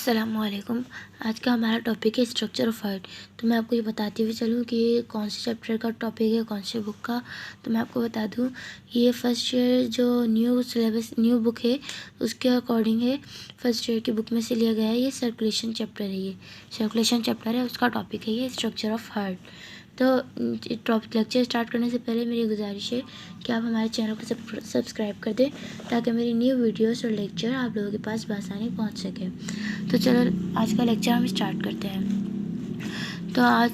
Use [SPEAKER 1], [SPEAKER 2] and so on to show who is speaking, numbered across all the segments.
[SPEAKER 1] अस्सलामुअलैकुम। आज का हमारा टॉपिक है स्ट्रक्चर ऑफ हार्ट। तो मैं आपको ये बताती हुई चलूँ कि ये कौन से चैप्टर का टॉपिक है, कौन से बुक का। तो मैं आपको बता दूँ, ये फर्स्ट ईयर जो न्यू सिलेबस न्यू बुक है उसके अकॉर्डिंग है, फर्स्ट ईयर की बुक में से लिया गया है। ये सर्कुलेशन चैप्टर है, ये सर्कुलेशन चैप्टर है, उसका टॉपिक है ये स्ट्रक्चर ऑफ हार्ट। तो टॉपिक लेक्चर स्टार्ट करने से पहले मेरी गुजारिश है कि आप हमारे चैनल को सब्सक्राइब कर दें ताकि मेरी न्यू वीडियोस और लेक्चर आप लोगों के पास बआसानी पहुंच सके। तो चलो आज का लेक्चर हम स्टार्ट करते हैं। तो आज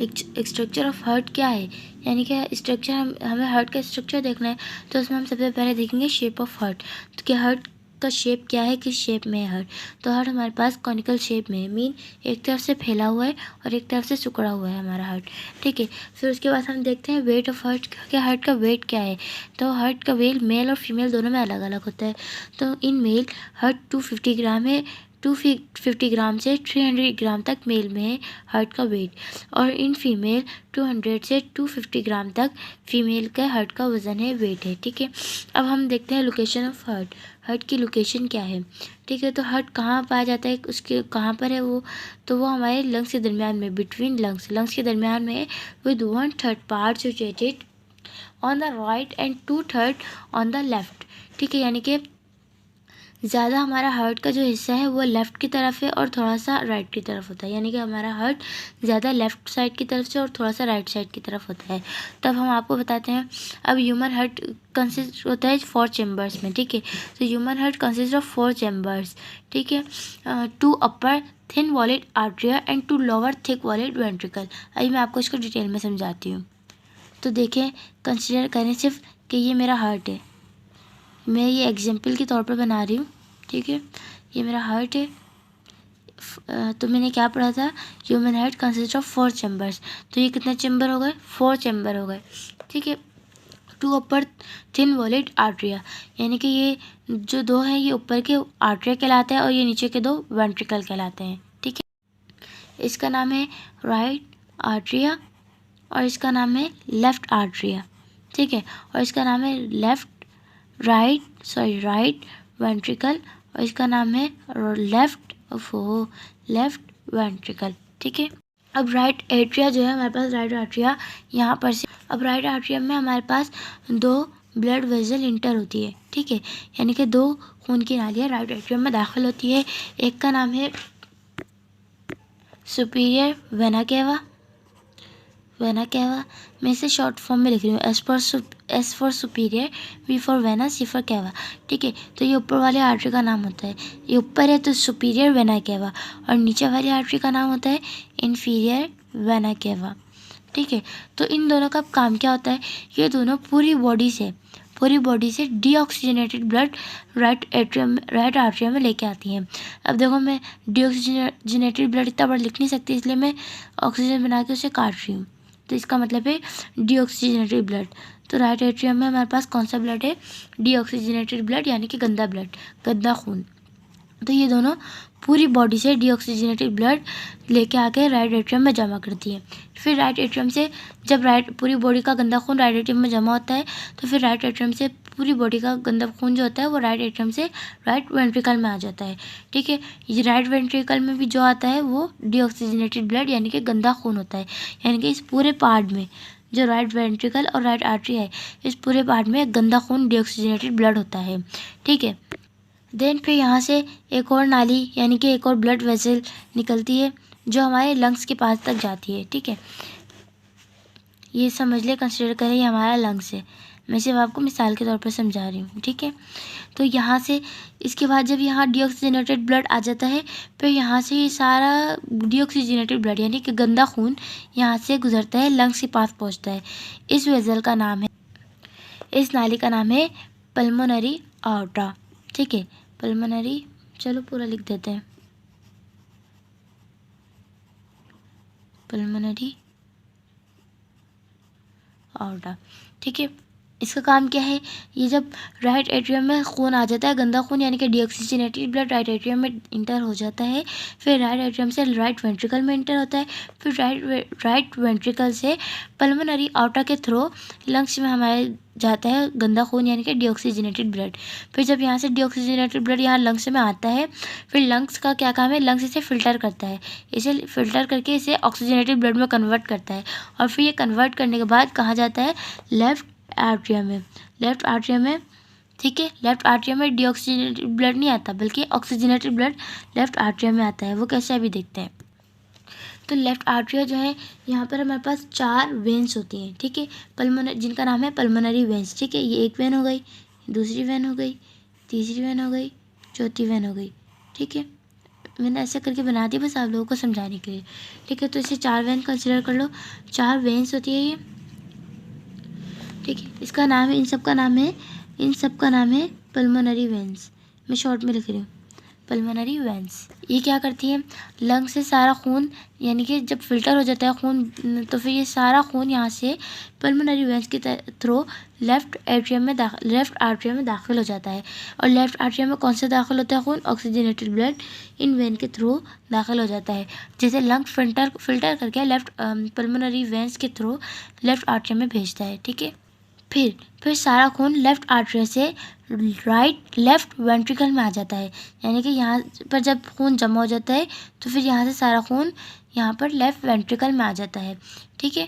[SPEAKER 1] एक स्ट्रक्चर ऑफ हार्ट क्या है, यानी कि स्ट्रक्चर हमें हार्ट का स्ट्रक्चर देखना है। तो उसमें हम सबसे पहले देखेंगे शेप ऑफ हार्ट। तो क्या हार्ट का शेप क्या है, किस शेप में है हार्ट। तो हार्ट हमारे पास कॉनिकल शेप में है, मीन एक तरफ से फैला हुआ है और एक तरफ से सिकुड़ा हुआ है हमारा हार्ट। ठीक है, फिर उसके बाद हम देखते हैं वेट ऑफ हार्ट। क्या हार्ट का वेट क्या है। तो हार्ट का वेट मेल और फीमेल दोनों में अलग अलग होता है। तो इन मेल हार्ट 250 ग्राम है, 250 ग्राम से 300 ग्राम तक मेल में है हार्ट का वेट, और इन फीमेल 200 से 250 ग्राम तक फीमेल का हार्ट का वज़न है, वेट है। ठीक है, अब हम देखते हैं लोकेशन ऑफ हार्ट। हार्ट की लोकेशन क्या है। ठीक है, तो हार्ट कहाँ पाया जाता है, उसके कहाँ पर है वो। तो वो हमारे लंग्स के दरमियान में, बिटवीन लंग्स के दरमियान में, with 1/3 part situated on the right and 2/3 on the left. ठीक है, यानी कि ज़्यादा हमारा हार्ट का जो हिस्सा है वो लेफ़्ट की तरफ है और थोड़ा सा राइट की तरफ होता है, यानी कि हमारा हार्ट ज़्यादा लेफ़्ट साइड की तरफ से और थोड़ा सा राइट साइड की तरफ होता है। तब हम आपको बताते हैं। अब ह्यूमन हार्ट कंसिस्ट होता है 4 चैम्बर्स में। ठीक है, तो human heart consist of 4 chambers. ठीक है, 2 upper thin walled atria and 2 lower thick walled ventricle. अभी मैं आपको इसको डिटेल में समझाती हूँ। तो देखें, कंसिडर करें सिर्फ कि ये मेरा हार्ट है, मैं ये एग्जाम्पल के तौर पर बना रही हूँ। ठीक है, ये मेरा हार्ट है। तो मैंने क्या पढ़ा था, human heart consist of 4 chambers. तो ये कितने चैम्बर हो गए, 4 चैम्बर हो गए। ठीक है, 2 अपर थिन वॉलेड आर्टरिया, यानी कि ये जो 2 है ये ऊपर के आर्टरिया कहलाते हैं और ये नीचे के 2 वेंट्रिकल कहलाते हैं। ठीक है, इसका नाम है राइट आर्टरिया और इसका नाम है लेफ़्ट आर्टरिया। ठीक है, और इसका नाम है राइट वेंट्रिकल और इसका नाम है लेफ्ट वेंट्रिकल। ठीक है, अब राइट एट्रिया जो है हमारे पास, राइट आर्टरिया यहाँ पर से, अब राइट आर्टरिया में हमारे पास 2 ब्लड वेजल इंटर होती है। ठीक है, यानी कि 2 खून की नालियाँ राइट एट्रियम में दाखिल होती है। एक का नाम है सुपीरियर वेना केवा, मैं इसे शॉर्ट फॉर्म में लिख रही हूँ, S for superior, V for vena, C for cava. ठीक है, तो ये ऊपर वाले आर्टरी का नाम होता है, ये ऊपर है तो सुपीरियर वेना केवा, और नीचे वाली आर्टरी का नाम होता है इन्फीरियर वेना केवा। ठीक है, तो इन दोनों का काम क्या होता है, ये दोनों पूरी बॉडी से डीऑक्सीजनेटेड ब्लड राइट आर्टरियम में लेके आती हैं। अब देखो, मैं डीऑक्सीजनेटेड ब्लड इतना बड़ा लिख नहीं सकती, इसलिए मैं ऑक्सीजन बना के उसे काट रही हूँ। तो इसका मतलब है डीऑक्सीजनेटेड ब्लड। तो राइट एट्रियम में हमारे पास कौन सा ब्लड है, डीऑक्सीजनेटेड ब्लड, यानी कि गंदा ब्लड, गंदा खून। तो ये दोनों पूरी बॉडी से डीऑक्सीजनेटेड ब्लड लेके आके राइट एट्रियम में जमा करती है। फिर राइट एट्रियम से जब पूरी बॉडी का गंदा खून राइट एट्रियम में जमा होता है, तो फिर राइट एट्रियम से पूरी बॉडी का गंदा खून जो होता है वो राइट एट्रियम से राइट वेंट्रिकल में आ जाता है। ठीक है, ये राइट वेंट्रिकल में भी जो आता है वो डीऑक्सीजनेटेड ब्लड, यानी कि गंदा खून होता है। यानी कि इस पूरे पार्ट में, जो राइट वेंट्रिकल और राइट आर्टरी है, इस पूरे पार्ट में गंदा खून डीऑक्सीजनेटेड ब्लड होता है। ठीक है, देन फिर यहाँ से एक और नाली, यानी कि एक और ब्लड वेसल निकलती है जो हमारे लंग्स के पास तक जाती है। ठीक है, ये समझ ले, कंसिडर करें ये हमारा लंग्स है, मैं सिर्फ आपको मिसाल के तौर पर समझा रही हूँ। ठीक है, तो यहाँ से इसके बाद जब यहाँ डीऑक्सीजनेटेड ब्लड आ जाता है, फिर यहाँ से ये सारा डीऑक्सीजनेटेड ब्लड यानी कि गंदा खून यहाँ से गुजरता है, लंग्स के पास पहुँचता है। इस वेसल का नाम है, इस नाली का नाम है पल्मोनरी आर्टरी। ठीक है, पल्मोनरी, चलो पूरा लिख देते हैं, पल्मोनरी आर्टरी। ठीक है, इसका काम क्या है, ये जब राइट एट्रियम में खून आ जाता है, गंदा खून यानी कि डीऑक्सीजनेटेड ब्लड राइट एट्रियम में इंटर हो जाता है, फिर राइट एट्रियम से राइट वेंट्रिकल में इंटर होता है, फिर राइट वेंट्रिकल से पल्मोनरी आउटर के थ्रू लंग्स में हमारे जाता है गंदा खून यानी कि डीऑक्सीजनेटेड ब्लड। फिर जब यहाँ से डीऑक्सीजनेटेड ब्लड यहाँ लंग्स में आता है, फिर लंग्स का क्या काम है, लंग्स इसे फ़िल्टर करता है, इसे फ़िल्टर करके इसे ऑक्सीजनेटेड ब्लड में कन्वर्ट करता है, और फिर ये कन्वर्ट करने के बाद कहाँ जाता है, लेफ़्ट आर्टरियम में। लेफ़्ट आर्टरियम में, ठीक है, लेफ़्ट आर्टरियम में डीऑक्सीजनेटेड ब्लड नहीं आता बल्कि ऑक्सीजनेटेड ब्लड लेफ़्ट आर्टरियम में आता है। वो कैसे अभी देखते हैं। तो लेफ़्ट आर्टरिया जो है, यहाँ पर हमारे पास 4 वेन्स होती हैं, ठीक है, पल्मोनरी, जिनका नाम है पल्मोनरी वेन्स, ठीक है। ये एक वेन हो गई, दूसरी वेन हो गई, तीसरी वेन हो गई, चौथी वेन हो गई, ठीक है। मैंने ऐसे करके बना दी बस आप लोगों को समझाने के लिए, ठीक है। तो इसे 4 वेन कंसिडर कर लो, 4 वेन्स होती है ये, ठीक है। इसका नाम है, इन सब का नाम है पल्मोनरी वेन्स। मैं शॉर्ट में लिख रही हूँ, पल्मोनरी वेन्स। ये क्या करती है, लंग से सारा खून, यानी कि जब फिल्टर हो जाता है खून, तो फिर ये सारा खून यहाँ से पल्मोनरी वेन्स के थ्रू लेफ़्ट आर्टरियम में दाखिल हो जाता है। और लेफ़्ट आर्टरियम में कौन सा दाखिल होता है खून, ऑक्सीजनेटेड ब्लड इन वेन के थ्रू दाखिल हो जाता है। जैसे लंग फिल्टर करके लेफ़्ट पल्मोनरी वेन्स के थ्रू लेफ़्ट आर्टरियम में भेजता है, ठीक है। फिर सारा खून लेफ़्ट आर्टरी से लेफ़्ट वेंट्रिकल में आ जाता है, यानी कि यहाँ पर जब खून जमा हो जाता है तो फिर यहाँ से सारा खून यहाँ पर लेफ़्ट वेंट्रिकल में आ जाता है, ठीक है।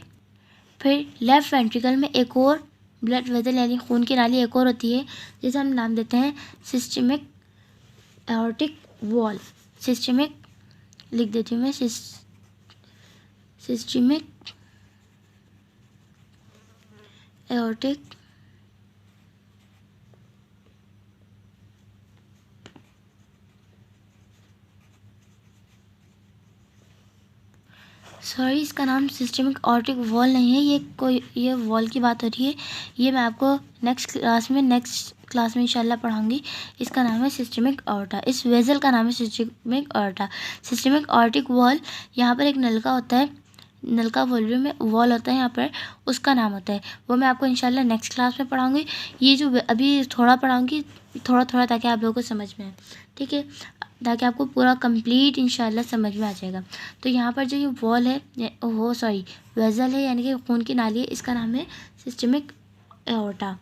[SPEAKER 1] फिर लेफ़्ट वेंट्रिकल में एक और ब्लड वेसल यानी खून की नाली एक और होती है, जिसे हम नाम देते हैं सिस्टमिक एओर्टिक वॉल। सिस्टमिक लिख देती हूँ मैं, सिस्टमिक एओर्टिक सॉरी, इसका नाम सिस्टमिक एओर्टिक वॉल नहीं है, ये वॉल की बात हो रही है। ये मैं आपको नेक्स्ट क्लास में इंशाल्लाह पढ़ाऊँगी। इसका नाम है सिस्टमिक एओर्टा। इस वेसल का नाम है systemic aorta. Systemic aortic wall, यहाँ पर एक नलका होता है, नलका वॉल्यूम में वॉल होता है यहाँ पर, उसका नाम होता है। वो मैं आपको इंशाल्लाह नेक्स्ट क्लास में पढ़ाऊँगी। ये जो अभी थोड़ा पढ़ाऊँगी, थोड़ा ताकि आप लोगों को समझ में आए, ठीक है, ताकि आपको पूरा कंप्लीट इंशाल्लाह समझ में आ जाएगा। तो यहाँ पर जो ये वॉल है, वेसल है यानी कि खून की नाली है, इसका नाम है सिस्टमिक एओर्टा।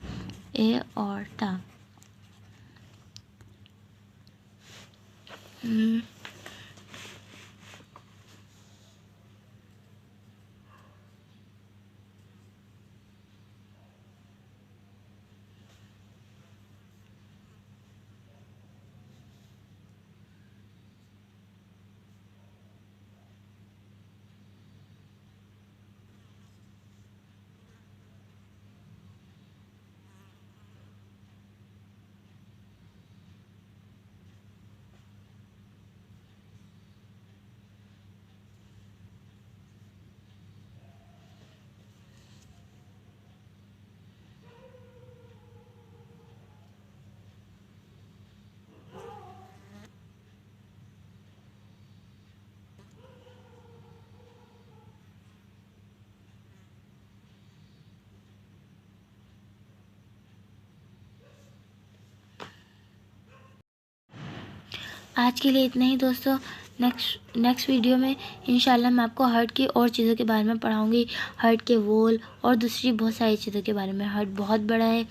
[SPEAKER 1] आज के लिए इतना ही दोस्तों। नेक्स्ट वीडियो में इंशाल्लाह मैं आपको हार्ट की और चीज़ों के बारे में पढ़ाऊँगी, हार्ट के वॉल और दूसरी बहुत सारी चीज़ों के बारे में। हार्ट बहुत बड़ा है।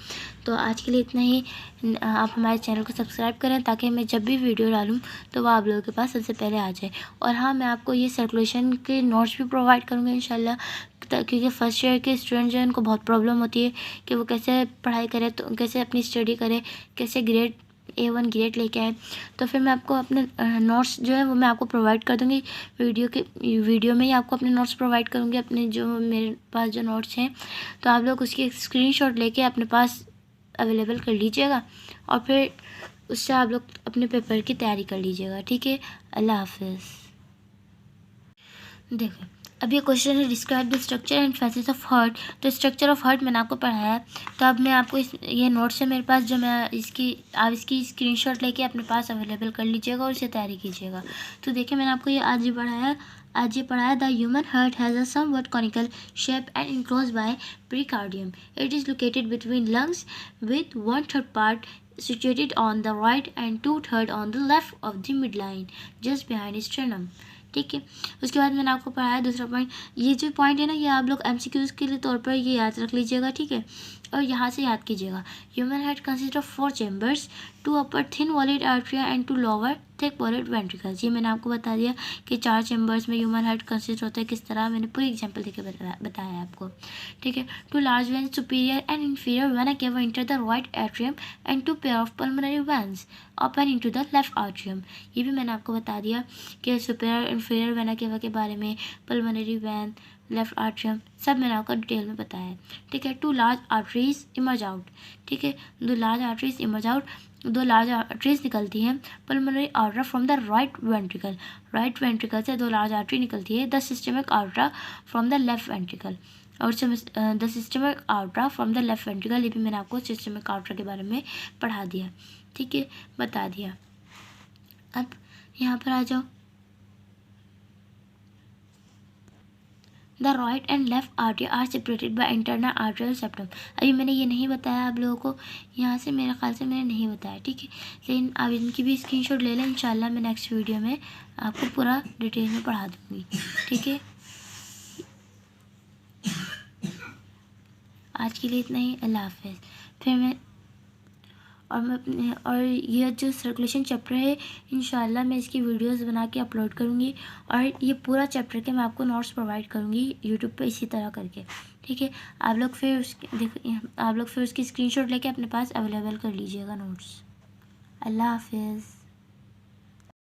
[SPEAKER 1] तो आज के लिए इतना ही। आप हमारे चैनल को सब्सक्राइब करें ताकि मैं जब भी वीडियो डालूँ तो वह आप लोगों के पास सबसे पहले आ जाए। और हाँ, मैं आपको ये सर्कुलेशन के नोट्स भी प्रोवाइड करूँगी इंशाल्लाह, क्योंकि फ़र्स्ट ईयर के स्टूडेंट जो है उनको बहुत प्रॉब्लम होती है कि वो कैसे पढ़ाई करें, तो कैसे अपनी स्टडी करें, कैसे ग्रेड A1 ग्रेड लेके आए। तो फिर मैं आपको अपने नोट्स जो है वो मैं आपको प्रोवाइड कर दूँगी वीडियो में ही आपको अपने नोट्स प्रोवाइड करूँगी, अपने जो मेरे पास जो नोट्स हैं। तो आप लोग उसकी एक स्क्रीनशॉट लेके अपने पास अवेलेबल कर लीजिएगा और फिर उससे आप लोग अपने पेपर की तैयारी कर लीजिएगा, ठीक है। अल्लाह हाफिज़। देखो, अब ये क्वेश्चन है describe the structure and facets of heart. तो स्ट्रक्चर ऑफ हार्ट मैंने आपको पढ़ाया है। तो अब मैं आपको ये नोट्स है मेरे पास, जो मैं आप इसकी स्क्रीनशॉट लेके अपने पास अवेलेबल कर लीजिएगा और इसे तैयारी कीजिएगा। तो देखिए, मैंने आपको ये आज ही पढ़ाया है। आज ये पढ़ा है the human heart has a somewhat conical shape and enclosed by pericardium. It is located between lungs with 1/3 part situated on the right and 2/3 on the left of the midline just behind sternum. ठीक है, उसके बाद मैंने आपको पढ़ाया दूसरा point. ये जो पॉइंट है ना, ये आप लोग MCQs के लिए तौर पर ये याद रख लीजिएगा. ठीक है, और यहाँ से याद कीजिएगा. Human heart consist of 4 chambers, 2 upper thin walled atria and 2 lower thick walled ventricles. ये मैंने आपको बता दिया कि 4 चैम्बर्स में ह्यूमन हार्ट कंसिस्ट होता है. किस तरह, मैंने पूरी एग्जाम्पल देके बताया है आपको. ठीक है, 2 large veins superior and inferior vena cava enter the right atrium and 2 pair of pulmonary veins open into the left atrium. ये भी मैंने आपको बता दिया कि सुपीरियर inferior vena cava के बारे में, pulmonary vein, लेफ्ट आर्ट्रियम, सब मैंने आपको डिटेल में बताया है. ठीक है, 2 लार्ज आर्टरीज इमर्ज आउट. ठीक है, 2 large arteries emerge out, 2 large arteries निकलती हैं pulmonary aorta from the right ventricle. Right ventricle से 2 लार्ज आर्टरी निकलती है. The systemic aorta from the left ventricle. और the systemic aorta from the left ventricle, ये भी मैंने आपको सिस्टमिक आर्टरा के बारे में पढ़ा दिया. ठीक है, बता दिया. अब यहाँ पर आ जाओ. The right and left artery are separated by internal arterial septum. अभी मैंने ये नहीं बताया आप लोगों को, यहाँ से मेरे ख्याल से मैंने नहीं बताया. ठीक है, लेकिन आप इनकी भी स्क्रीनशॉट ले लें. इंशाल्लाह मैं नेक्स्ट वीडियो में आपको पूरा डिटेल में पढ़ा दूँगी. ठीक है, आज के लिए इतना ही. अल्लाह हाफ़िज़. फिर मैं अपने और ये जो सर्कुलेशन चैप्टर है, इंशाल्लाह मैं इसकी वीडियोस बना के अपलोड करूँगी. और ये पूरा चैप्टर के मैं आपको नोट्स प्रोवाइड करूँगी यूट्यूब पे इसी तरह करके. ठीक है, आप लोग फिर उसकी स्क्रीनशॉट लेके अपने पास अवेलेबल कर लीजिएगा नोट्स. अल्लाह हाफ़िज़.